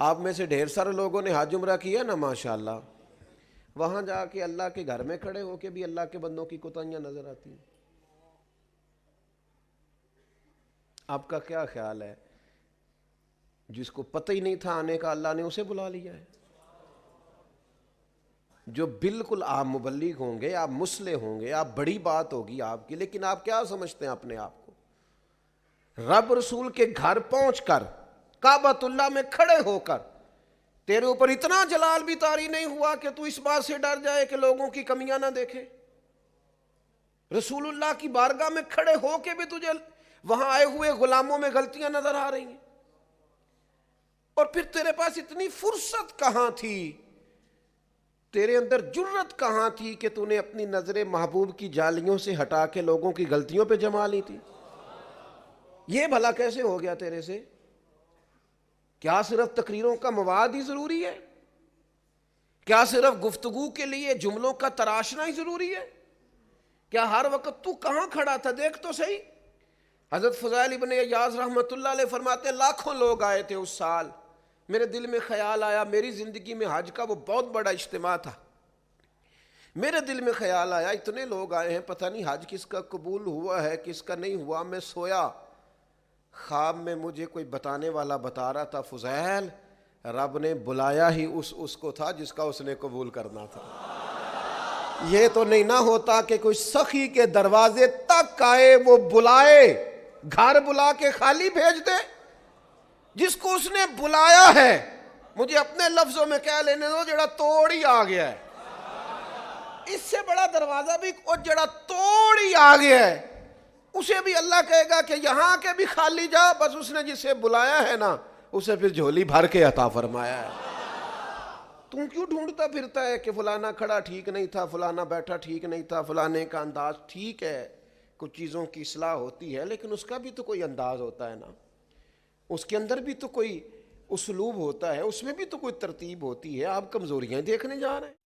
آپ میں سے ڈھیر سارے لوگوں نے حج عمرہ کیا نا ماشاءاللہ، وہاں جا کے اللہ کے گھر میں کھڑے ہو کے بھی اللہ کے بندوں کی کوتاہیاں نظر آتی ہیں۔ آپ کا کیا خیال ہے، جس کو پتہ ہی نہیں تھا آنے کا اللہ نے اسے بلا لیا ہے؟ جو بالکل آپ مبلغ ہوں گے، آپ مسلح ہوں گے، آپ بڑی بات ہوگی آپ کی، لیکن آپ کیا سمجھتے ہیں اپنے آپ کو؟ رب رسول کے گھر پہنچ کر، کعبۃ اللہ میں کھڑے ہو کر تیرے اوپر اتنا جلال بھی طاری نہیں ہوا کہ تو اس بات سے ڈر جائے کہ لوگوں کی کمیاں نہ دیکھے؟ رسول اللہ کی بارگاہ میں کھڑے ہو کے بھی تجھے وہاں آئے ہوئے غلاموں میں غلطیاں نظر آ رہی ہیں، اور پھر تیرے پاس اتنی فرصت کہاں تھی، تیرے اندر جرت کہاں تھی کہ تو نے اپنی نظر محبوب کی جالیوں سے ہٹا کے لوگوں کی غلطیوں پہ جما لی تھی؟ یہ بھلا کیسے ہو گیا تیرے سے؟ کیا صرف تقریروں کا مواد ہی ضروری ہے؟ کیا صرف گفتگو کے لیے جملوں کا تراشنا ہی ضروری ہے؟ کیا ہر وقت تو کہاں کھڑا تھا؟ دیکھ تو صحیح۔ حضرت فضیل ابن عیاض رحمۃ اللہ علیہ فرماتے ہیں لاکھوں لوگ آئے تھے اس سال، میرے دل میں خیال آیا، میری زندگی میں حج کا وہ بہت بڑا اجتماع تھا، میرے دل میں خیال آیا اتنے لوگ آئے ہیں، پتہ نہیں حج کس کا قبول ہوا ہے کس کا نہیں ہوا۔ میں سویا، خواب میں مجھے کوئی بتانے والا بتا رہا تھا فضیل رب نے بلایا ہی اس کو تھا جس کا اس نے قبول کرنا تھا۔ یہ تو نہیں نہ ہوتا کہ کوئی سخی کے دروازے تک آئے، وہ بلائے، گھر بلا کے خالی بھیج دے؟ جس کو اس نے بلایا ہے، مجھے اپنے لفظوں میں کہہ لینے دو، جڑا توڑ ہی آ گیا ہے۔ اس سے بڑا دروازہ بھی اور جڑا توڑ ہی آ گیا ہے اسے بھی اللہ کہے گا کہ یہاں کے بھی خالی جا، بس اس نے جسے بلایا ہے نا اسے پھر جھولی بھر کے عطا فرمایا ہے۔ تم کیوں ڈھونڈتا پھرتا ہے کہ فلانا کھڑا ٹھیک نہیں تھا، فلانا بیٹھا ٹھیک نہیں تھا، فلانے کا انداز ٹھیک ہے، کچھ چیزوں کی اصلاح ہوتی ہے لیکن اس کا بھی تو کوئی انداز ہوتا ہے نا، اس کے اندر بھی تو کوئی اسلوب ہوتا ہے، اس میں بھی تو کوئی ترتیب ہوتی ہے۔ آپ کمزوریاں دیکھنے جا رہے ہیں۔